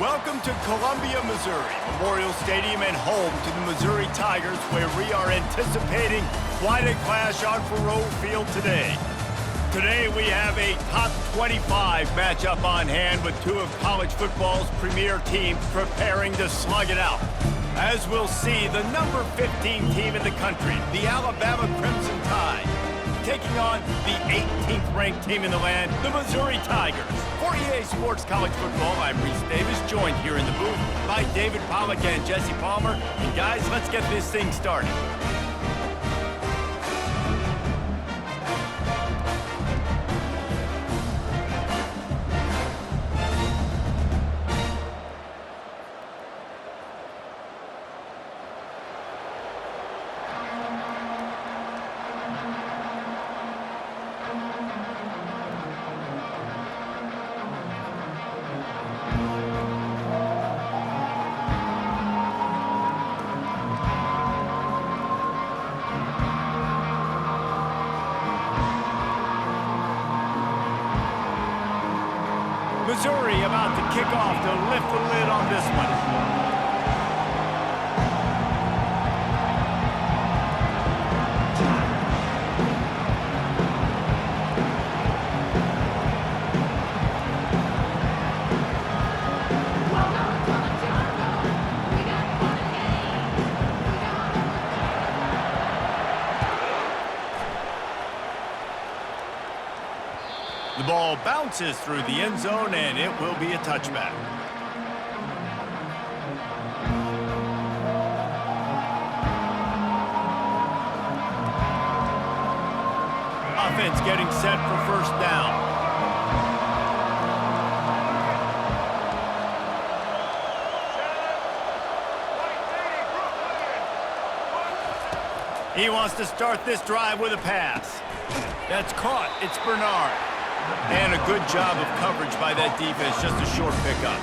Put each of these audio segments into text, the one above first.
Welcome to Columbia, Missouri, Memorial Stadium and home to the Missouri Tigers, where we are anticipating quite a clash on Faroe Field today. Today we have a top 25 matchup on hand with two of college football's premier teams preparing to slug it out. As we'll see, the number 15 team in the country, the Alabama Crimson Tide, taking on the 18th ranked team in the land, the Missouri Tigers. For EA Sports College Football, I'm Reese Davis, joined here in the booth by David Pollack and Jesse Palmer. And guys, let's get this thing started. Missouri about to kick off to lift the lid on this one. The ball bounces through the end zone, and it will be a touchback. Offense getting set for first down. He wants to start this drive with a pass. That's caught. It's Bernard. And a good job of coverage by that defense, just a short pickup.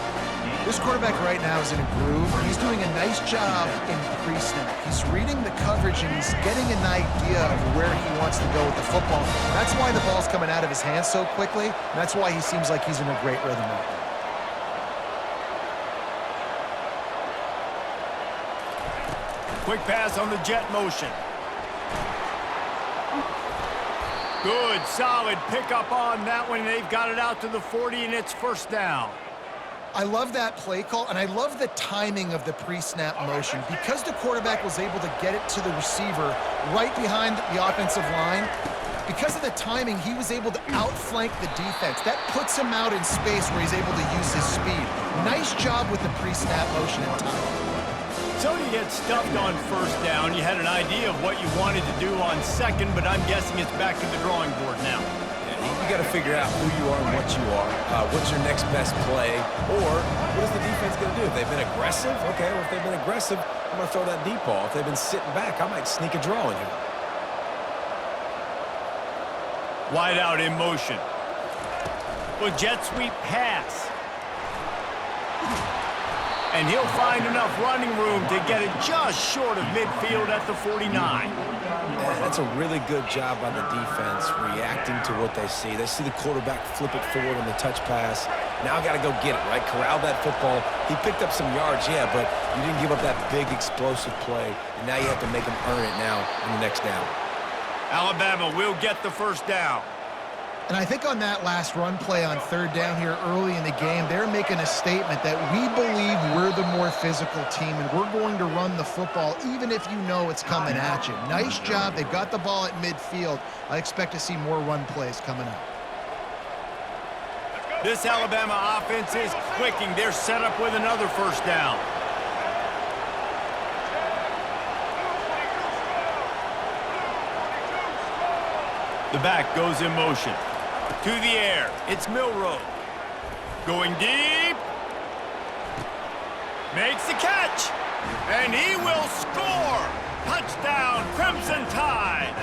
This quarterback right now is in a groove. He's doing a nice job in pre-snap. He's reading the coverage, and he's getting an idea of where he wants to go with the football. That's why the ball's coming out of his hands so quickly, and that's why he seems like he's in a great rhythm right now. Quick pass on the jet motion. Good, solid pickup on that one. They've got it out to the 40, and it's first down. I love that play call, and I love the timing of the pre-snap motion. Because the quarterback was able to get it to the receiver right behind the offensive line, because of the timing, he was able to outflank the defense. That puts him out in space where he's able to use his speed. Nice job with the pre-snap motion and timing. So you get stuffed on first down. You had an idea of what you wanted to do on second, but I'm guessing it's back to the drawing board now. Yeah, you got to figure out who you are and what you are. What's your next best play? Or what is the defense going to do? If they've been aggressive, okay, well, if they've been aggressive, I'm going to throw that deep ball. If they've been sitting back, I might sneak a draw in here. Wide out in motion. Well, jet sweep pass. And he'll find enough running room to get it just short of midfield at the 49. Yeah, that's a really good job by the defense, reacting to what they see. They see the quarterback flip it forward on the touch pass. Now I got to go get it, right? Corral that football. He picked up some yards, yeah, but you didn't give up that big explosive play. And now you have to make him earn it now on the next down. Alabama will get the first down. And I think on that last run play on third down here early in the game, they're making a statement that we believe we're the more physical team, and we're going to run the football even if you know it's coming at you. Nice job. They've got the ball at midfield. I expect to see more run plays coming up. This Alabama offense is clicking. They're set up with another first down. The back goes in motion. To the air, it's Milroe. Going deep. Makes the catch. And he will score. Touchdown, Crimson Tide.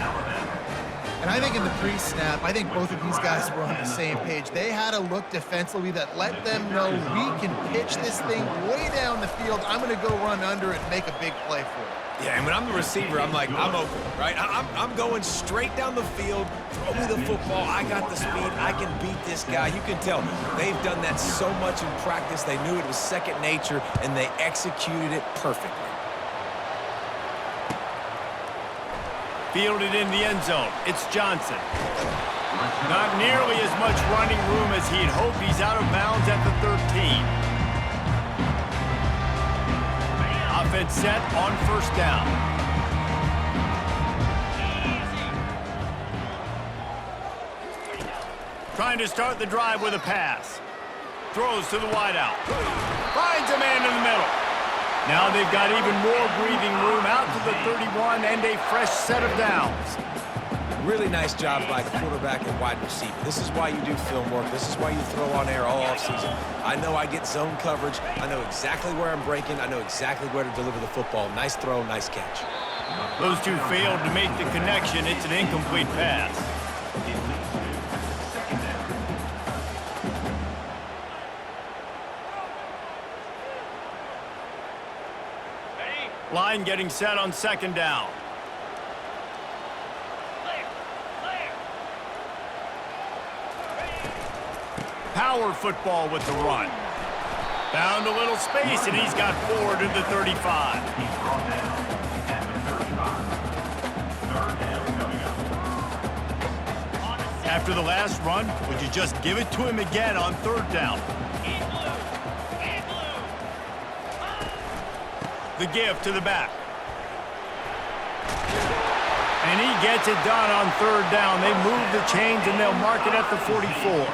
And And I think in the pre-snap, I think both of these guys were on the same page. They had a look defensively that let them know we can pitch this thing way down the field. I'm going to go run under it and make a big play for it. Yeah, and when I'm the receiver, I'm like, I'm open, right? I'm going straight down the field. Throw me the football. I got the speed. I can beat this guy. You can tell they've done that so much in practice. They knew it was second nature, and they executed it perfectly. Fielded in the end zone. It's Johnson. Not nearly as much running room as he'd hoped. He's out of bounds at the 13. Offense set on first down. Trying to start the drive with a pass. Throws to the wideout. Finds a man in the middle. Now they've got even more breathing room out to the 31 and a fresh set of downs. Really nice job by the quarterback and wide receiver. This is why you do film work. This is why you throw on air all offseason. I know I get zone coverage. I know exactly where I'm breaking. I know exactly where to deliver the football. Nice throw, nice catch. Those two failed to make the connection. It's an incomplete pass. Line getting set on second down. Power football with the run. Found a little space, and he's got 4 to the 35. After the last run, would you just give it to him again on third down? The give to the back. And he gets it done on third down. They move the chains, and they'll mark it at the 44.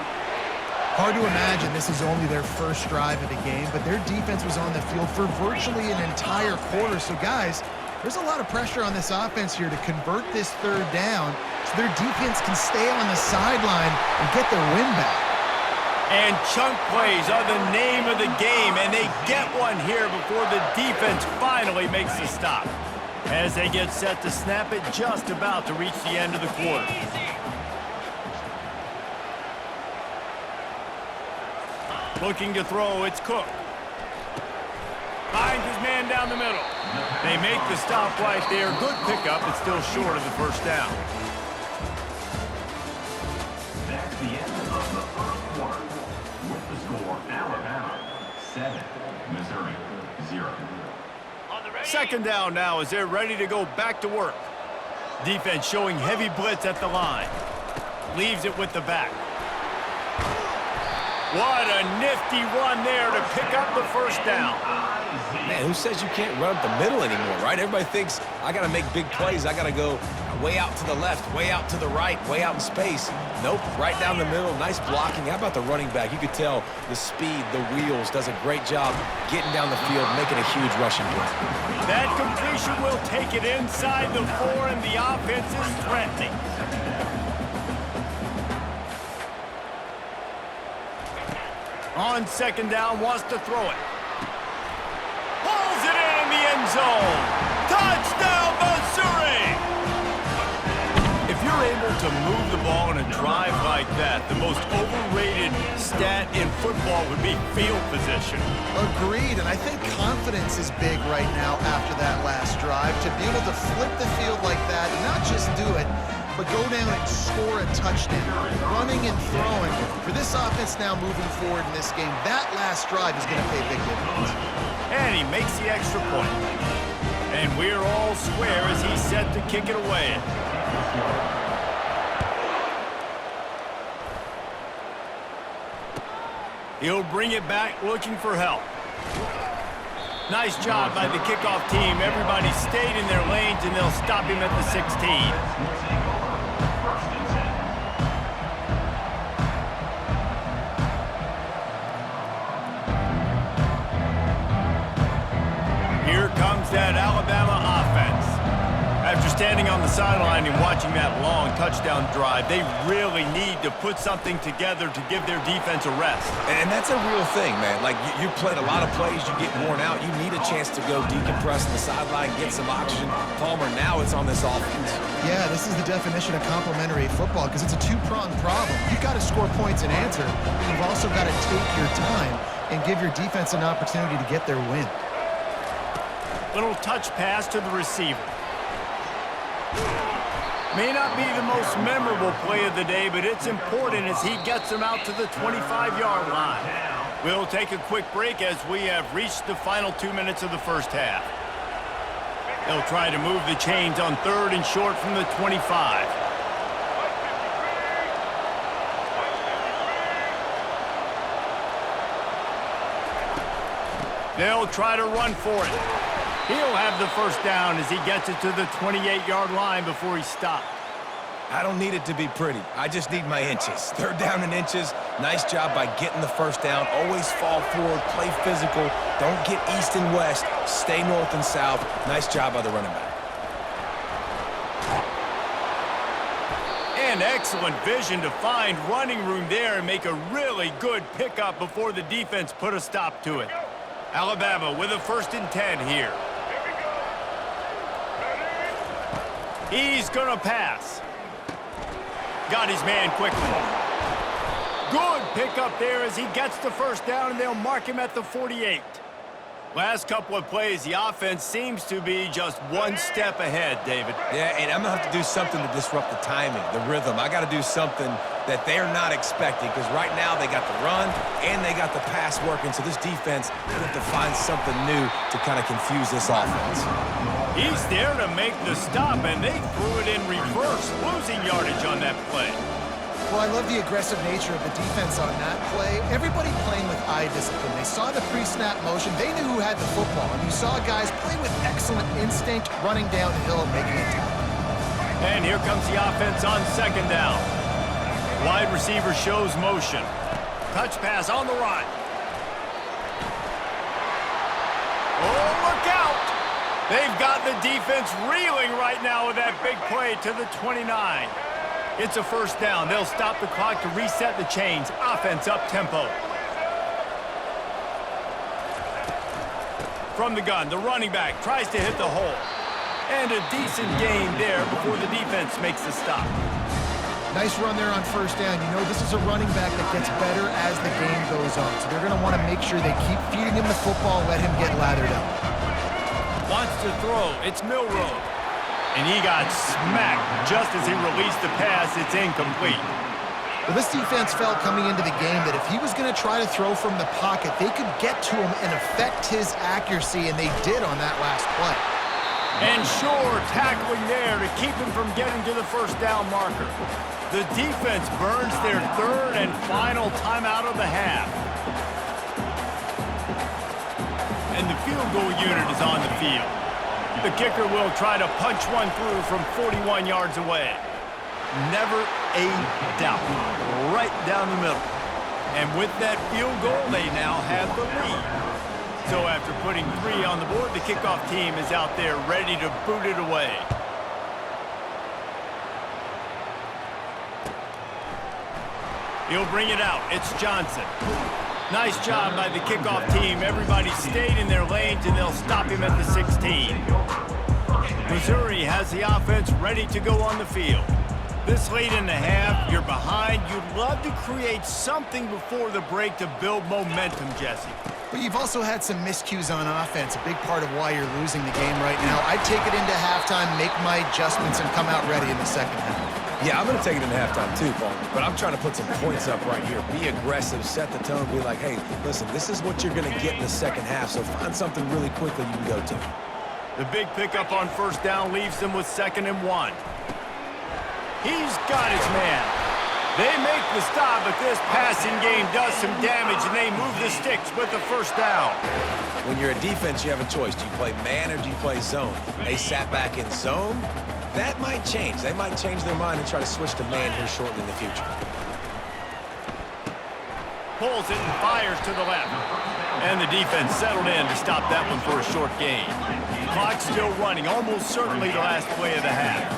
Hard to imagine this is only their first drive of the game, but their defense was on the field for virtually an entire quarter. So, guys, there's a lot of pressure on this offense here to convert this third down so their defense can stay on the sideline and get their win back. And chunk plays are the name of the game, and they get one here before the defense finally makes the stop. As they get set to snap it, just about to reach the end of the quarter. Looking to throw, it's Cook. Finds his man down the middle. They make the stop right there. Good pickup, but still short of the first down. That's the end of the first quarter. With the score, Alabama 7, Missouri 0. Second down now as they're ready to go back to work. Defense showing heavy blitz at the line. Leaves it with the back. What a nifty run there to pick up the first down. Man, who says you can't run up the middle anymore, right? Everybody thinks I got to make big plays. I got to go way out to the left, way out to the right, way out in space. Nope, right down the middle. Nice blocking. How about the running back? You could tell the speed, the wheels, does a great job getting down the field, making a huge rushing play. That completion will take it inside the 4, and the offense is threatening. On second down, wants to throw it. Pulls it in the end zone. Touchdown, Missouri! If you're able to move the ball in a drive like that, the most overrated stat in football would be field position. Agreed, and I think confidence is big right now after that last drive. To be able to flip the field like that, and not just do it, but go down and score a touchdown, running and throwing. For this offense now moving forward in this game, that last drive is going to pay big dividends. And he makes the extra point. And we're all square as he's set to kick it away. He'll bring it back looking for help. Nice job by the kickoff team. Everybody stayed in their lanes, and they'll stop him at the 16. Here comes that Alabama offense. After standing on the sideline and watching that long touchdown drive, they really need to put something together to give their defense a rest. And that's a real thing, man. Like, you played a lot of plays, you get worn out, you need a chance to go decompress on the sideline, get some oxygen. Palmer, now it's on this offense. Yeah, this is the definition of complementary football because it's a two-pronged problem. You've got to score points and answer, but you've also got to take your time and give your defense an opportunity to get their win. Little touch pass to the receiver. May not be the most memorable play of the day, but it's important as he gets them out to the 25-yard line. We'll take a quick break as we have reached the final 2 minutes of the first half. They'll try to move the chains on 3rd and short from the 25. They'll try to run for it. He'll have the first down as he gets it to the 28-yard line before he stopped. I don't need it to be pretty. I just need my inches. 3rd down and inches. Nice job by getting the first down. Always fall forward, play physical. Don't get east and west. Stay north and south. Nice job by the running back. And excellent vision to find running room there and make a really good pickup before the defense put a stop to it. Alabama with a 1st and 10 here. He's going to pass. Got his man quickly. Good pickup there as he gets the first down, and they'll mark him at the 48. Last couple of plays, the offense seems to be just one step ahead, David. Yeah, and I'm going to have to do something to disrupt the timing, the rhythm. I got to do something that they're not expecting because right now they got the run and they got the pass working. So this defense, they have to find something new to kind of confuse this offense. He's there to make the stop, and they threw it in reverse, losing yardage on that play. Well, I love the aggressive nature of the defense on that play. Everybody playing with eye discipline. They saw the pre-snap motion. They knew who had the football. And you saw guys play with excellent instinct, running downhill and making a tackle. And here comes the offense on 2nd down. Wide receiver shows motion. Touch pass on the run. Oh, look out! They've got the defense reeling right now with that big play to the 29. It's a 1st down. They'll stop the clock to reset the chains. Offense up tempo. From the gun, the running back tries to hit the hole. And a decent gain there before the defense makes the stop. Nice run there on 1st down. You know, this is a running back that gets better as the game goes on. So they're going to want to make sure they keep feeding him the football, let him get lathered up. Wants to throw. It's Milroe. And he got smacked just as he released the pass. It's incomplete. Well, this defense felt coming into the game that if he was going to try to throw from the pocket, they could get to him and affect his accuracy, and they did on that last play. And sure, tackling there to keep him from getting to the 1st down marker. The defense burns their 3rd and final timeout of the half. And the field goal unit is on the field. The kicker will try to punch one through from 41 yards away. Never a doubt. Right down the middle. And with that field goal, they now have the lead. So after putting 3 on the board, the kickoff team is out there ready to boot it away. He'll bring it out. It's Johnson. Nice job by the kickoff team. Everybody stayed in their lanes, and they'll stop him at the 16. Missouri has the offense ready to go on the field. This late in the half, you're behind. You'd love to create something before the break to build momentum, Jesse. But you've also had some miscues on offense, a big part of why you're losing the game right now. I'd take it into halftime, make my adjustments, and come out ready in the 2nd half. Yeah, I'm going to take it into halftime too, Paul. But I'm trying to put some points up right here. Be aggressive, set the tone, be like, hey, listen, this is what you're going to get in the 2nd half, so find something really quickly you can go to. The big pickup on 1st down leaves them with 2nd and 1. He's got his man. They make the stop, but this passing game does some damage, and they move the sticks with the 1st down. When you're a defense, you have a choice. Do you play man or do you play zone? They sat back in zone. That might change. They might change their mind and try to switch to man here shortly in the future. Pulls it and fires to the left. And the defense settled in to stop that one for a short gain. Clock still running, almost certainly the last play of the half.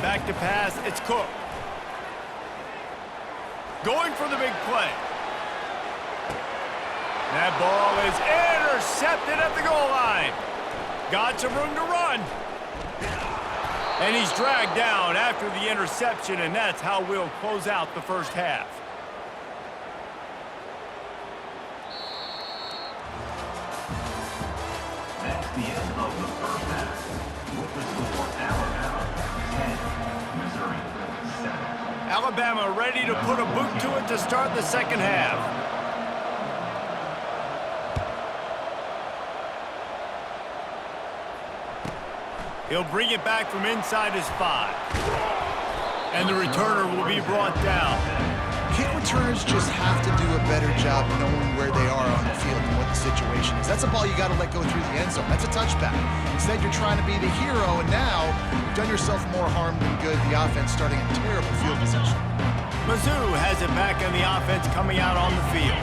Back to pass, it's Cook. Going for the big play. That ball is intercepted at the goal line. Got some room to run. And he's dragged down after the interception, and that's how we'll close out the first half. That's the end of the first half. With the score, Alabama 10, Missouri 7. Alabama ready to put a boot to it to start the second half. He'll bring it back from inside his 5. And the returner will be brought down. Kick returners just have to do a better job knowing where they are on the field and what the situation is. That's a ball you got to let go through the end zone. That's a touchback. Instead, you're trying to be the hero, and now you've done yourself more harm than good. The offense starting in terrible field position. Mizzou has it back on the offense coming out on the field.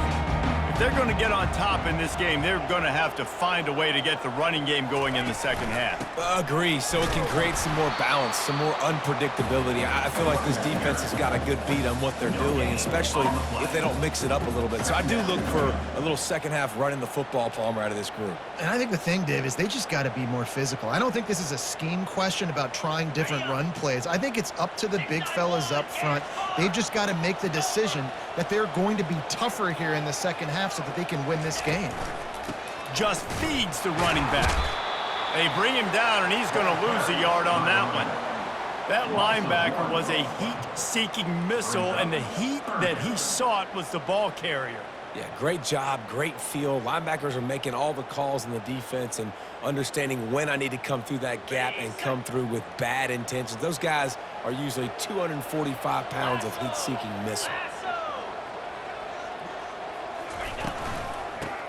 If they're going to get on top in this game, they're going to have to find a way to get the running game going in the second half. Agree, so it can create some more balance, some more unpredictability. I feel like this defense has got a good beat on what they're doing, especially if they don't mix it up a little bit. So I do look for a little second half running the football, Palmer, out of this group. And I think the thing, Dave, is they just got to be more physical. I don't think this is a scheme question about trying different run plays. I think it's up to the big fellas up front. They've just got to make the decision that they're going to be tougher here in the second half so that they can win this game. Just feeds the running back. They bring him down, and he's going to lose a yard on that one. That linebacker was a heat-seeking missile, and the heat that he sought was the ball carrier. Yeah, great job, great feel. Linebackers are making all the calls in the defense and understanding when I need to come through that gap and come through with bad intentions. Those guys are usually 245 pounds of heat-seeking missile.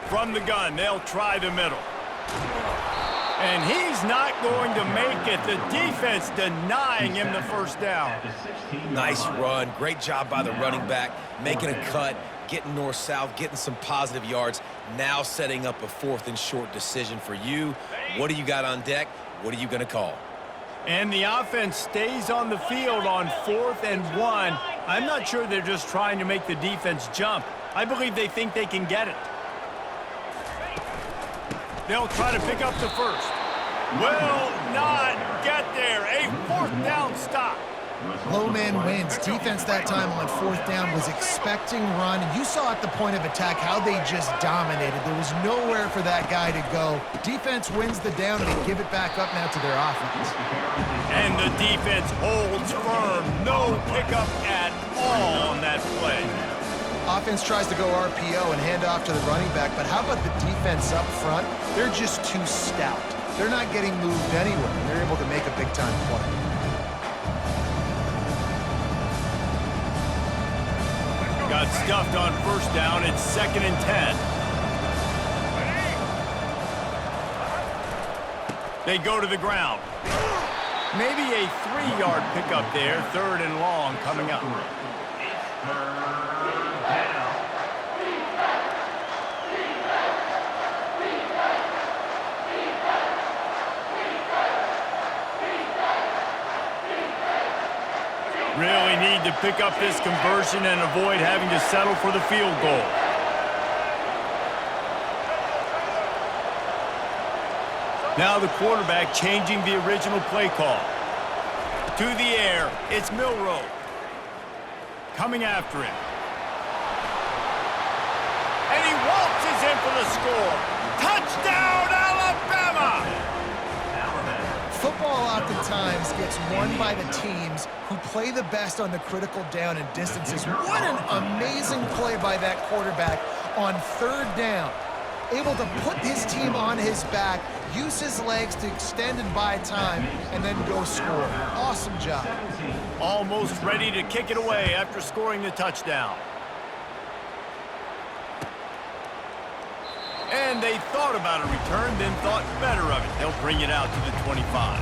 From the gun, they'll try the middle. And he's not going to make it. The defense denying him the first down. Nice run. Great job by the running back, making a cut, getting north-south, getting some positive yards. Now setting up a 4th and short decision for you. What do you got on deck? What are you going to call? And the offense stays on the field on 4th and 1. I'm not sure they're just trying to make the defense jump. I believe they think they can get it. They'll try to pick up the first. Will not get there. A 4th down stop. Low man wins. Defense that time on 4th down was expecting run. You saw at the point of attack how they just dominated. There was nowhere for that guy to go. Defense wins the down, and they give it back up now to their offense. And the defense holds firm. No pickup at all on that play. Offense tries to go RPO and hand off to the running back, but how about the defense up front? They're just too stout. They're not getting moved anywhere. They're able to make a big-time play. Got stuffed on 1st down. It's 2nd and 10. They go to the ground. Maybe a 3-yard pickup there. 3rd and long coming up. Really need to pick up this conversion and avoid having to settle for the field goal. Now the quarterback changing the original play call. To the air, it's Milroe. Coming after him. And he waltzes in for the score. Touchdown, Alabama! Football oftentimes gets won by the teams who play the best on the critical down and distances. What an amazing play by that quarterback on 3rd down. Able to put his team on his back, use his legs to extend and buy time, and then go score. Awesome job. Almost ready to kick it away after scoring the touchdown. And they thought about a return, then thought better of it. They'll bring it out to the 25.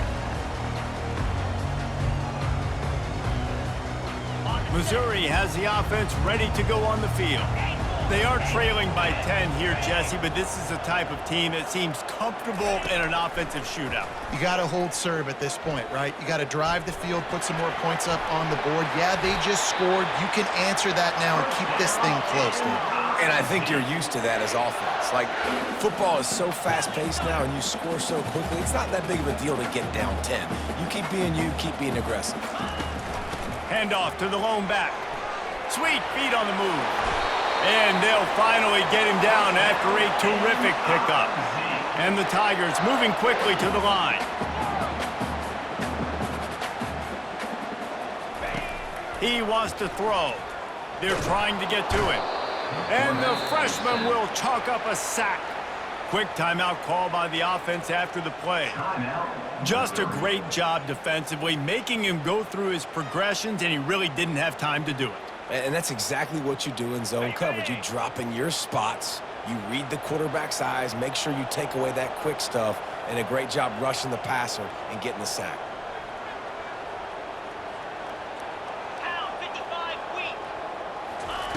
Missouri has the offense ready to go on the field. They are trailing by 10 here, Jesse, but this is the type of team that seems comfortable in an offensive shootout. You got to hold serve at this point, right? You got to drive the field, put some more points up on the board. Yeah, they just scored. You can answer that now and keep this thing close, dude. And I think you're used to that as offense. Like, football is so fast-paced now and you score so quickly, it's not that big of a deal to get down 10. You keep being aggressive. Handoff to the lone back. Sweet feet on the move. And they'll finally get him down after a terrific pickup. And the Tigers moving quickly to the line. He wants to throw. They're trying to get to him. And the freshman will chalk up a sack. Quick timeout call by the offense after the play. Just a great job defensively, making him go through his progressions, and he really didn't have time to do it. And that's exactly what you do in zone coverage. You drop in your spots, you read the quarterback's eyes, make sure you take away that quick stuff, and a great job rushing the passer and getting the sack.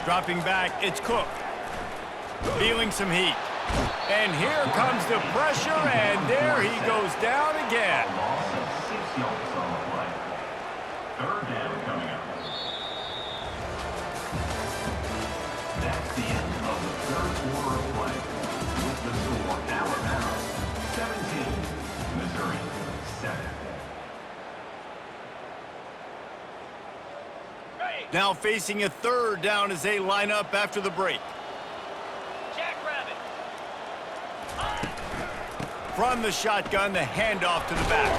Dropping back, it's Cook. Feeling some heat. And here comes the pressure, and there he goes down again. Loss of 6 yards on the play. Third down coming up. That's the end of the third quarter of play. With the score, Alabama 17, Missouri 7. Now facing a third down as they line up after the break. From the shotgun, the handoff to the back.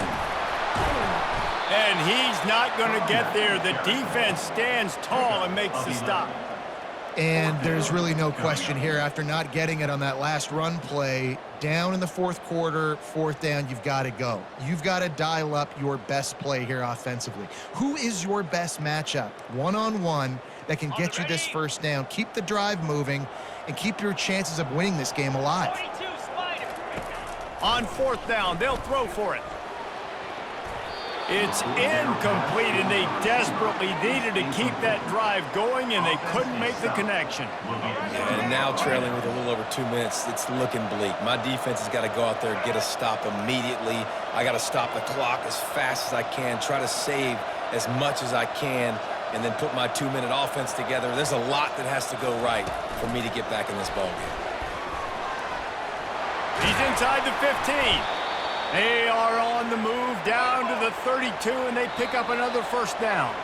And he's not going to get there. The defense stands tall and makes the stop. And there's really no question here. After not getting it on that last run play, down in the fourth quarter, fourth down, you've got to go. You've got to dial up your best play here offensively. Who is your best matchup, one-on-one, that can get you this first down, keep the drive moving, and keep your chances of winning this game alive? On fourth down, they'll throw for it. It's incomplete, and they desperately needed to keep that drive going, and they couldn't make the connection. And now trailing with a little over 2 minutes, it's looking bleak. My defense has got to go out there and get a stop immediately. I got to stop the clock as fast as I can, try to save as much as I can, and then put my 2-minute offense together. There's a lot that has to go right for me to get back in this ballgame. He's inside the 15. They are on the move down to the 32, and they pick up another first down.